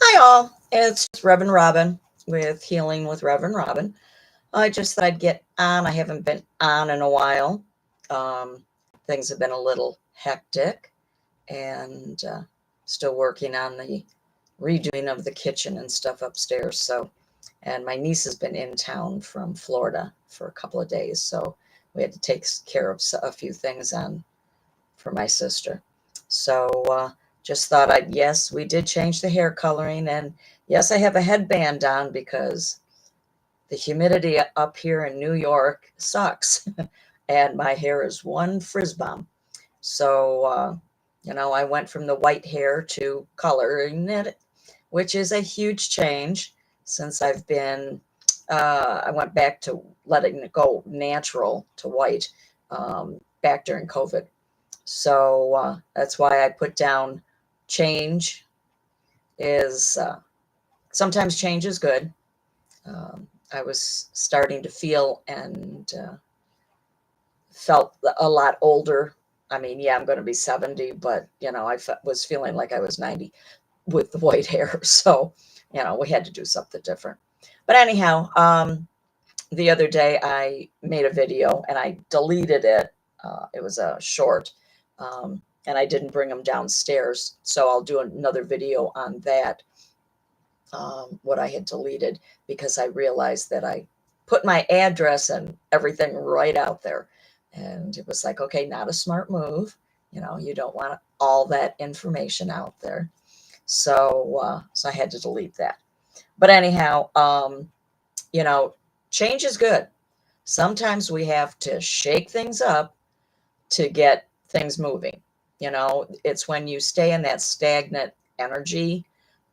Hi, all. It's Reverend Robin with Healing with Reverend Robin. I just thought I'd get on. I haven't been on in a while. Um, Things have been a little hectic and still working on the redoing of the kitchen and stuff upstairs. And my niece has been in town from Florida for a couple of days. So we had to take care of a few things on for my sister. So just thought yes, we did change the hair coloring. And yes, I have a headband on because the humidity up here in New York sucks. And my hair is one frizz bomb. So I went from the white hair to coloring it, which is a huge change since I went back to letting it go natural to white back during COVID. So that's why I put down change is sometimes change is good. I was starting to feel and felt a lot older. I mean, yeah, I'm going to be 70, but was feeling like I was 90 with the white hair. So we had to do something different. But anyhow, the other day I made a video and I deleted it. It was a short, and I didn't bring them downstairs. So I'll do another video on that, what I had deleted, because I realized that I put my address and everything right out there. And it was like, okay, not a smart move. You don't want all that information out there. So I had to delete that. But anyhow, you know, change is good. Sometimes we have to shake things up to get things moving. It's when you stay in that stagnant energy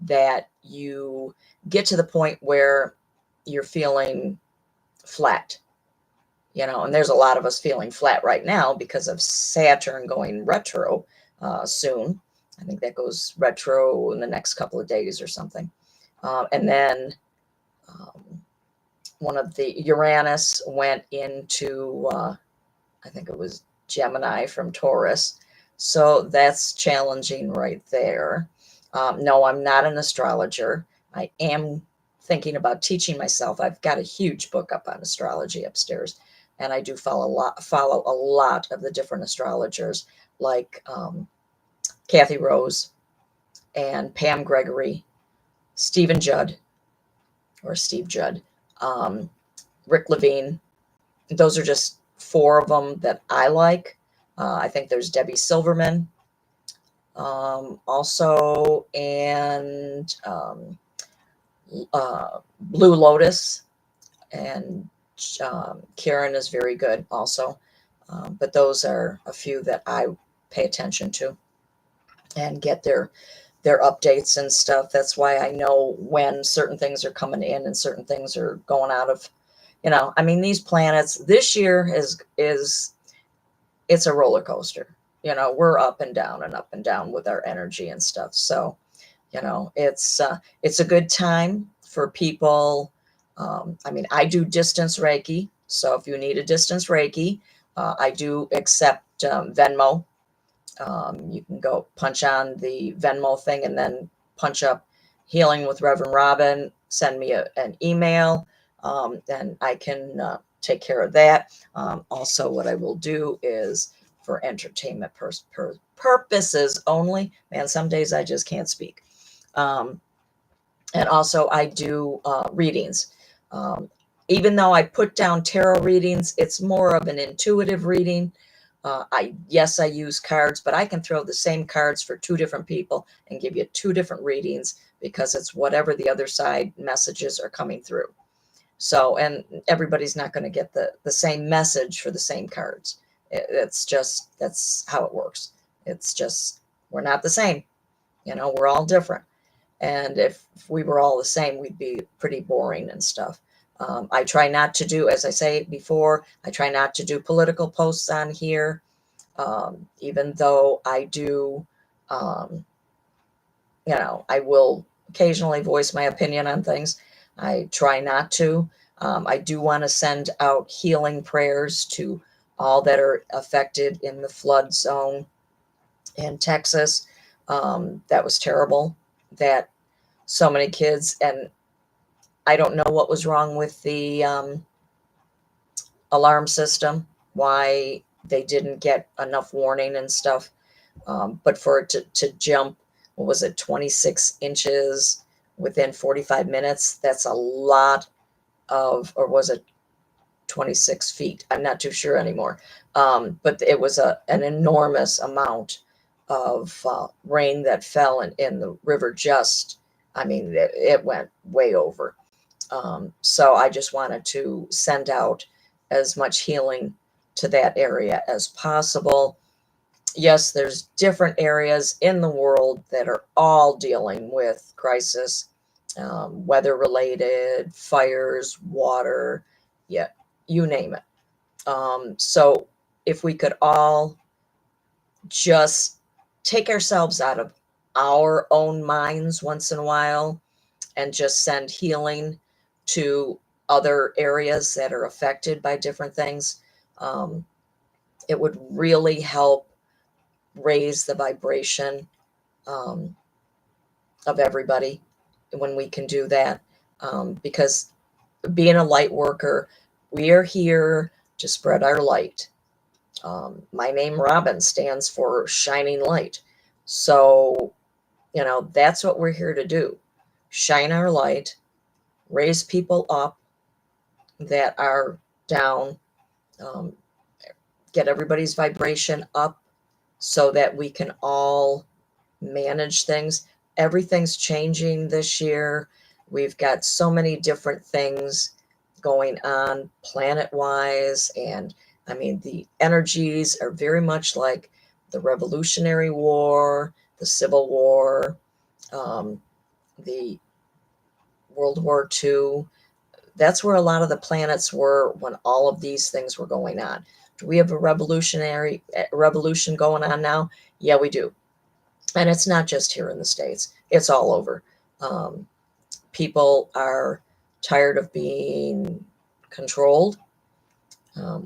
that you get to the point where you're feeling flat. And there's a lot of us feeling flat right now because of Saturn going retro soon. I think that goes retro in the next couple of days or something. And then um, one of the Uranus went into, I think it was Gemini from Taurus. So that's challenging right there. No, I'm not an astrologer. I am thinking about teaching myself. I've got a huge book up on astrology upstairs, and I do follow a lot of the different astrologers, like Kathy Rose and Pam Gregory, Stephen Judd or Steve Judd, um, Rick Levine. Those are just four of them that I like. I think there's Debbie Silverman, also, and Blue Lotus, and Karen is very good also. But those are a few that I pay attention to and get their updates and stuff. That's why I know when certain things are coming in and certain things are going out of. I mean, these planets this year is it's a roller coaster. We're up and down with our energy and stuff. So it's a good time for people. I mean, I do distance Reiki, so if you need a distance Reiki, I do accept Venmo. You can go punch on the Venmo thing and then punch up Healing with Reverend Robin. Send me an email, and I can take care of that. Also, what I will do is for entertainment purposes only. Man, some days I just can't speak. Um, and also, I do readings. Um, Even though I put down tarot readings, it's more of an intuitive reading. I use cards, but I can throw the same cards for two different people and give you two different readings because it's whatever the other side messages are coming through. So, and everybody's not going to get the same message for the same cards. It's just, that's how it works. It's just, we're not the same. We're all different. And if we were all the same, we'd be pretty boring and stuff. I try not to do, as I say before, I try not to do political posts on here, even though I do, um, I will occasionally voice my opinion on things. I try not to. I do want to send out healing prayers to all that are affected in the flood zone in Texas. That was terrible. That so many kids, and I don't know what was wrong with the alarm system, why they didn't get enough warning and stuff. But for it to jump, what was it, 26 inches within 45 minutes? That's a lot of, or was it 26 feet? I'm not too sure anymore. But it was an enormous amount of rain that fell in the river. Just, I mean, it went way over. So I just wanted to send out as much healing to that area as possible. Yes, there's different areas in the world that are all dealing with crisis, weather related, fires, water, yeah, you name it. So if we could all just take ourselves out of our own minds once in a while and just send healing to other areas that are affected by different things, um, it would really help raise the vibration um, of everybody when we can do that. Because being a light worker, we are here to spread our light. My name, Robin, stands for shining light. So, that's what we're here to do: shine our light, raise people up that are down, um, get everybody's vibration up so that we can all manage things. Everything's changing this year. We've got so many different things going on planet wise. And I mean, the energies are very much like the Revolutionary War, the Civil War, the World War II. That's where a lot of the planets were when all of these things were going on. Do we have a revolution going on now? Yeah, we do. And it's not just here in the States, it's all over. Um, People are tired of being controlled.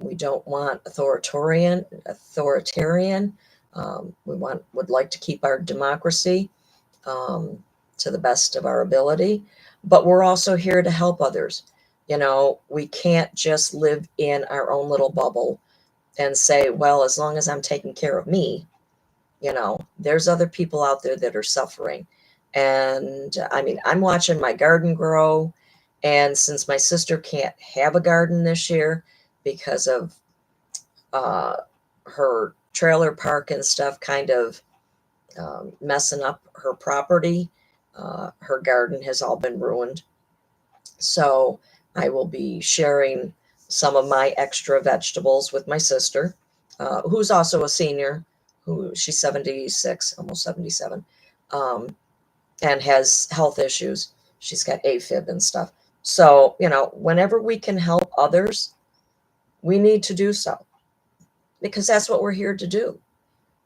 We don't want authoritarian. Would like to keep our democracy um, to the best of our ability, but we're also here to help others. We can't just live in our own little bubble and say, well, as long as I'm taking care of me, there's other people out there that are suffering. And I mean, I'm watching my garden grow. And since my sister can't have a garden this year because of uh, her trailer park and stuff kind of messing up her property, her garden has all been ruined. So I will be sharing some of my extra vegetables with my sister, who's also a senior, who she's 76, almost 77, um, and has health issues. She's got AFib and stuff. So, whenever we can help others, we need to do so because that's what we're here to do.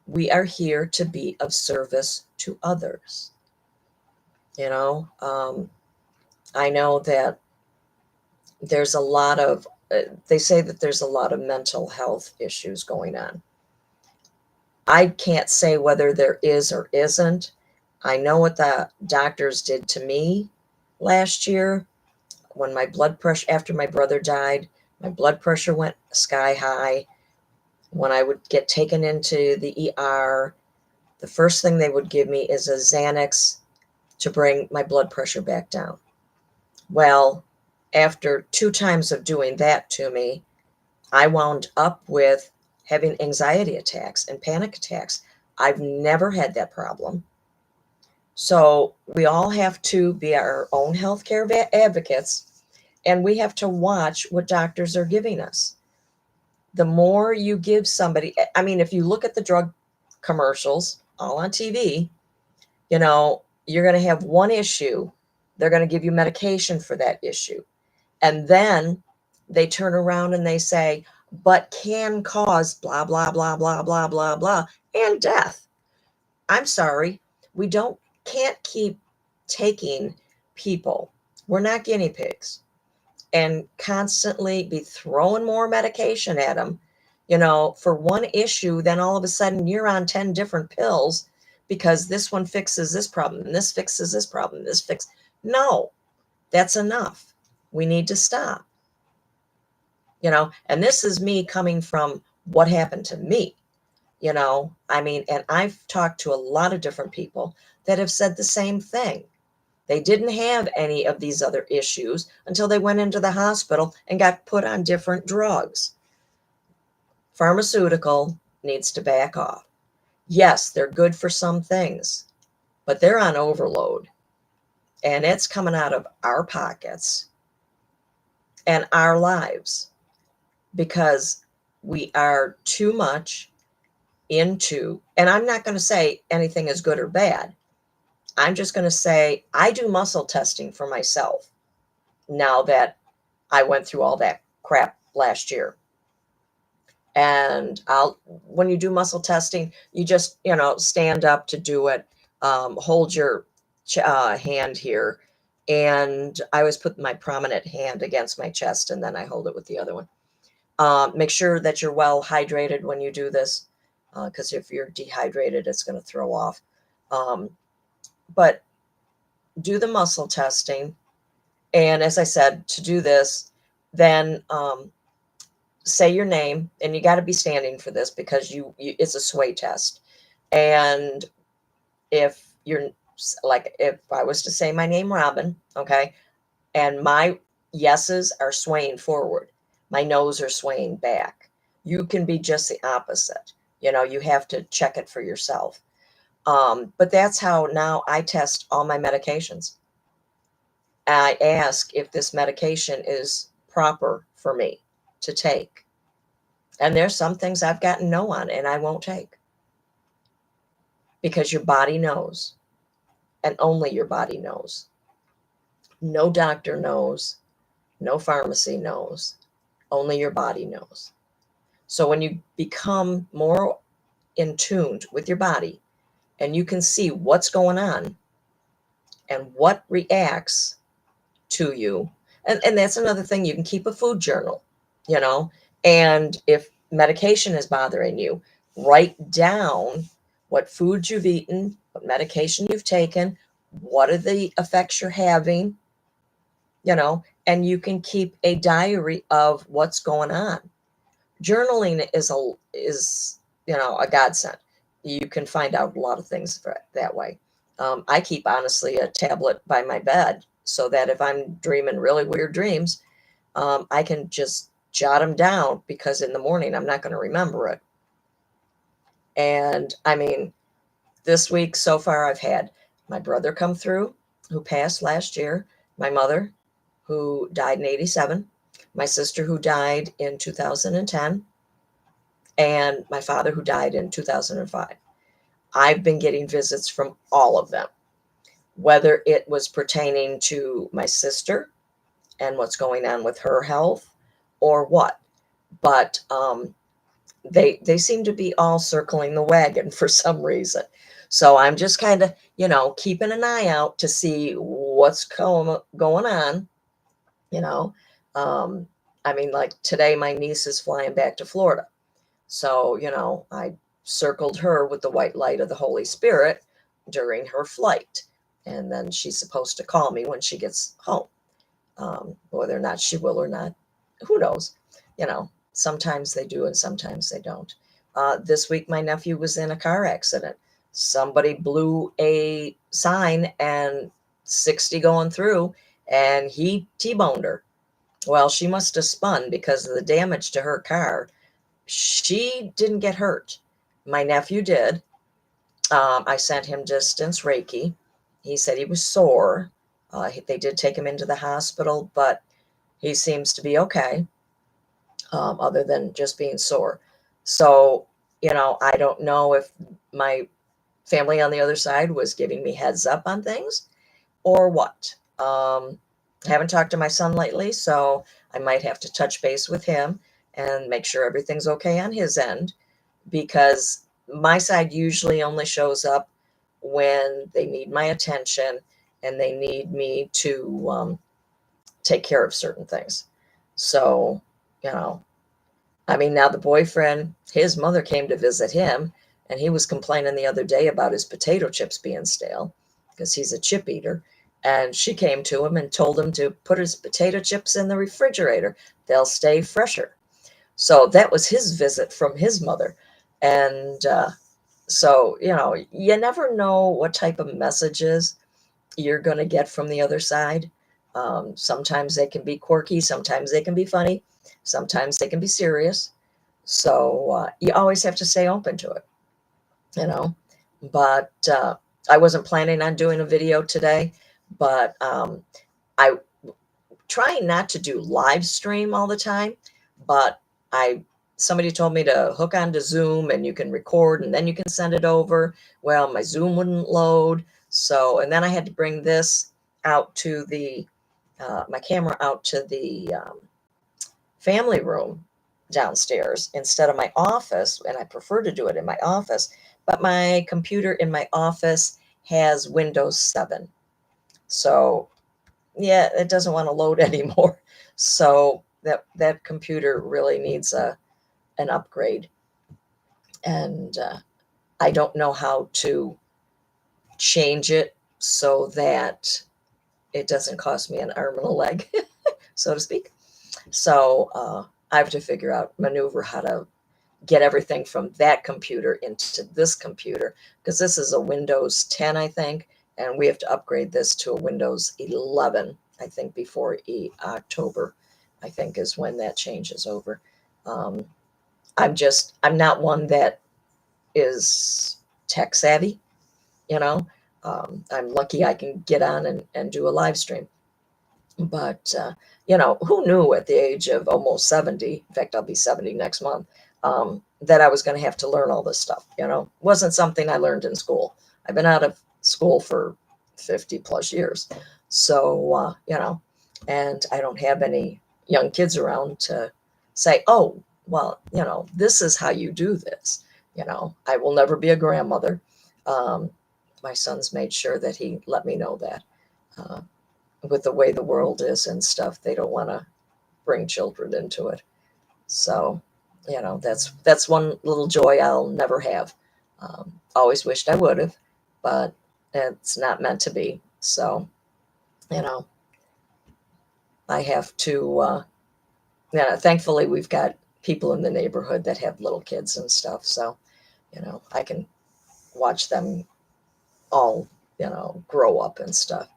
We are here to be of service to others. You know, um, I know that there's a lot of, they say that there's a lot of mental health issues going on. I can't say whether there is or isn't. I know what the doctors did to me last year when my blood pressure, after my brother died, my blood pressure went sky high. When I would get taken into the ER, the first thing they would give me is a Xanax to bring my blood pressure back down. Well, after 2 times of doing that to me, I wound up with having anxiety attacks and panic attacks. I've never had that problem. So we all have to be our own healthcare advocates, and we have to watch what doctors are giving us. The more you give somebody, I mean, if you look at the drug commercials all on TV, you're going to have one issue. They're going to give you medication for that issue. And then they turn around and they say, but can cause blah, blah, blah, blah, blah, blah, blah, and death. I'm sorry. We can't keep taking people. We're not guinea pigs and constantly be throwing more medication at them, for one issue. Then all of a sudden you're on 10 different pills because this one fixes this problem and this fixes this problem. No, that's enough. We need to stop. And this is me coming from what happened to me. And I've talked to a lot of different people that have said the same thing. They didn't have any of these other issues until they went into the hospital and got put on different drugs. Pharmaceutical needs to back off. Yes, they're good for some things, but they're on overload. And it's coming out of our pockets and our lives because we are too much into, and I'm not going to say anything is good or bad. I'm just going to say I do muscle testing for myself now that I went through all that crap last year. And when you do muscle testing, you just, stand up to do it, hold your hand here. And I always put my prominent hand against my chest and then I hold it with the other one. Make sure that you're well hydrated when you do this, because if you're dehydrated, it's going to throw off. But do the muscle testing. And as I said, to do this, then say your name, and you got to be standing for this because it's a sway test. And if you're like, if I was to say my name, Robin, okay, and my yeses are swaying forward, my no's are swaying back, you can be just the opposite. You have to check it for yourself. But that's how now I test all my medications. I ask if this medication is proper for me to take. And there's some things I've gotten no on and I won't take. Because your body knows. And only your body knows. No doctor knows. No pharmacy knows. Only your body knows. So when you become more in tune with your body and you can see what's going on and what reacts to you. And that's another thing. You can keep a food journal, and if medication is bothering you, write down what foods you've eaten, what medication you've taken, what are the effects you're having, and you can keep a diary of what's going on. Journaling is a godsend. You can find out a lot of things that way. I keep, honestly, a tablet by my bed so that if I'm dreaming really weird dreams, I can just jot them down because in the morning I'm not going to remember it. And this week so far, I've had my brother come through, who passed last year, my mother, who died in 1987, my sister, who died in 2010, and my father, who died in 2005. I've been getting visits from all of them, whether it was pertaining to my sister and what's going on with her health or what. But they seem to be all circling the wagon for some reason. So I'm just kind of, keeping an eye out to see what's going on, like today, my niece is flying back to Florida. So, I circled her with the white light of the Holy Spirit during her flight. And then she's supposed to call me when she gets home. Whether or not she will or not, who knows? Sometimes they do and sometimes they don't. This week, my nephew was in a car accident. Somebody blew a sign and 60 going through, and he T-boned her. Well, she must have spun because of the damage to her car. She didn't get hurt. My nephew did. I sent him distance Reiki. He said he was sore. They did take him into the hospital, but he seems to be okay, other than just being sore. So, I don't know if my family on the other side was giving me heads up on things or what. I haven't talked to my son lately, so I might have to touch base with him and make sure everything's okay on his end, because my side usually only shows up when they need my attention and they need me to take care of certain things. So, now the boyfriend, his mother came to visit him, And he was complaining the other day about his potato chips being stale because he's a chip eater. And she came to him and told him to put his potato chips in the refrigerator. They'll stay fresher. So that was his visit from his mother. And so, you never know what type of messages you're going to get from the other side. Sometimes they can be quirky, sometimes they can be funny, sometimes they can be serious. So you always have to stay open to it, you know. But I wasn't planning on doing a video today, but I trying not to do live stream all the time, but I somebody told me to hook onto Zoom and you can record and then you can send it over. Well, my Zoom wouldn't load. So, and then I had to bring this out to the my camera out to the family room downstairs instead of my office, and I prefer to do it in my office, but my computer in my office has Windows 7. So yeah, it doesn't want to load anymore. So that computer really needs an upgrade, and I don't know how to change it so that it doesn't cost me an arm and a leg, so to speak. So I have to figure out maneuver how to get everything from that computer into this computer, because this is a Windows 10, I think, and we have to upgrade this to a Windows 11, I think, before October, I think, is when that changes over. Um, I'm not one that is tech savvy, you know. I'm lucky I can get on and do a live stream. But, who knew at the age of almost 70, in fact, I'll be 70 next month, that I was going to have to learn all this stuff, wasn't something I learned in school. I've been out of school for 50 plus years. So, and I don't have any young kids around to say, oh, well, this is how you do this. I will never be a grandmother. Um, my son's made sure that he let me know that. With the way the world is and stuff, they don't want to bring children into it. So, that's one little joy I'll never have. Always wished I would have, but it's not meant to be. So, you know, I have to. Thankfully, we've got people in the neighborhood that have little kids and stuff, so I can watch them all, grow up and stuff.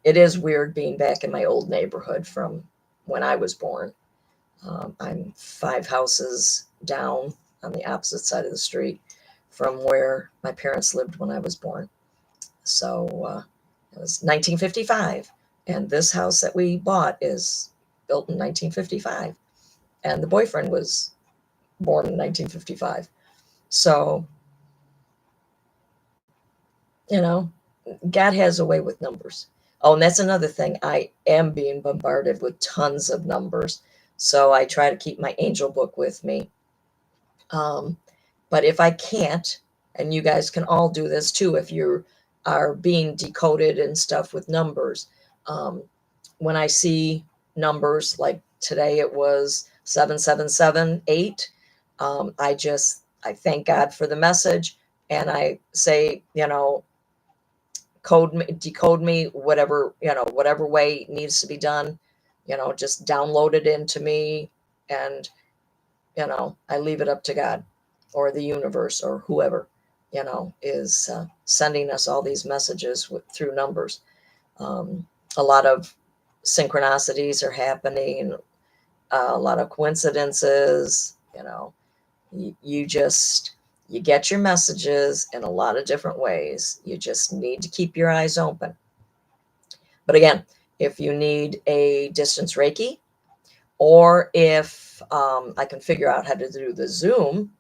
It is weird being back in my old neighborhood from when I was born. I'm 5 houses down on the opposite side of the street from where my parents lived when I was born. So it was 1955, and this house that we bought is built in 1955, and the boyfriend was born in 1955. So, you know, God has a way with numbers. Oh, and that's another thing. I am being bombarded with tons of numbers. So I try to keep my angel book with me. Um, but if I can't, and you guys can all do this too, if you are being decoded and stuff with numbers, um, when I see numbers like today, it was 7778. I thank God for the message, and I say, code me, decode me, whatever way needs to be done, just download it into me, and I leave it up to God or the universe or whoever, is sending us all these messages through numbers. A lot of synchronicities are happening, a lot of coincidences, you just you get your messages in a lot of different ways. You just need to keep your eyes open. But again, if you need a distance Reiki, or if I can figure out how to do the Zoom,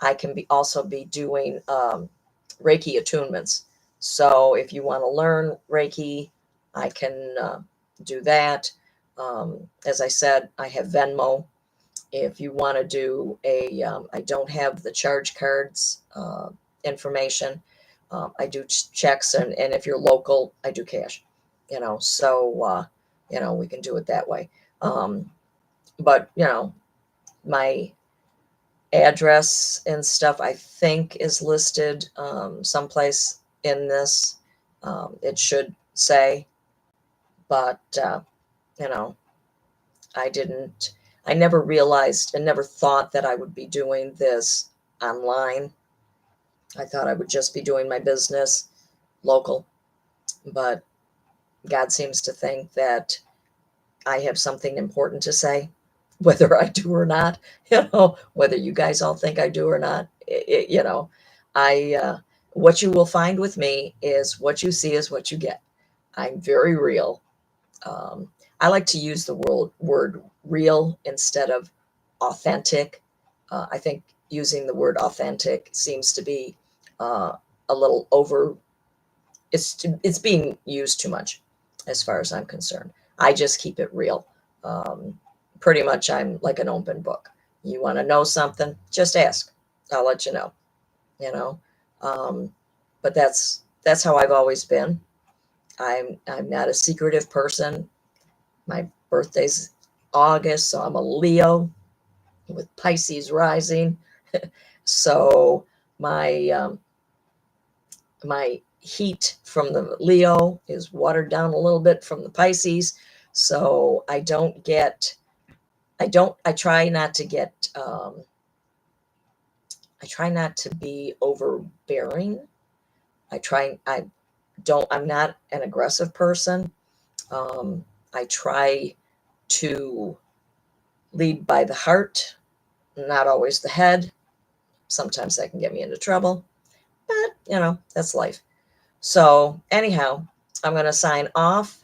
I can also be doing Reiki attunements. So if you want to learn Reiki, I can do that. As I said, I have Venmo. If you want to do I don't have the charge cards information. I do checks, and if you're local, I do cash. So we can do it that way. But my address and stuff, I think, is listed someplace in this. It should say, but, you know, I didn't, I never realized and never thought that I would be doing this online. I thought I would just be doing my business local, but God seems to think that I have something important to say, whether I do or not, whether you guys all think I do or not, what you will find with me is what you see is what you get. I'm very real. I like to use the word real instead of authentic. I think using the word authentic seems to be a little over. It's being used too much, as far as I'm concerned. I just keep it real. Um, Pretty much, I'm like an open book. You want to know something, just ask. I'll let you know. You know, um, but that's how I've always been. I'm not a secretive person. My birthday's August, so I'm a Leo with Pisces rising. So my my heat from the Leo is watered down a little bit from the Pisces. So I try not to get, I try not to be overbearing. I'm not an aggressive person. I try to lead by the heart, not always the head. Sometimes that can get me into trouble, but that's life. So, anyhow, I'm going to sign off.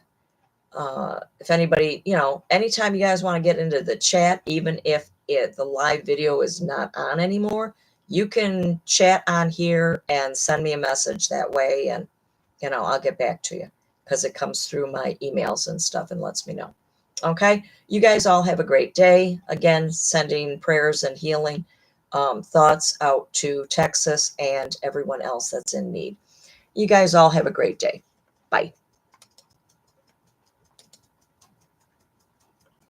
If anybody, anytime you guys want to get into the chat, even if the live video is not on anymore, you can chat on here and send me a message that way. And, I'll get back to you because it comes through my emails and stuff and lets me know. Okay. You guys all have a great day. Again, sending prayers and healing thoughts out to Texas and everyone else that's in need. You guys all have a great day. Bye.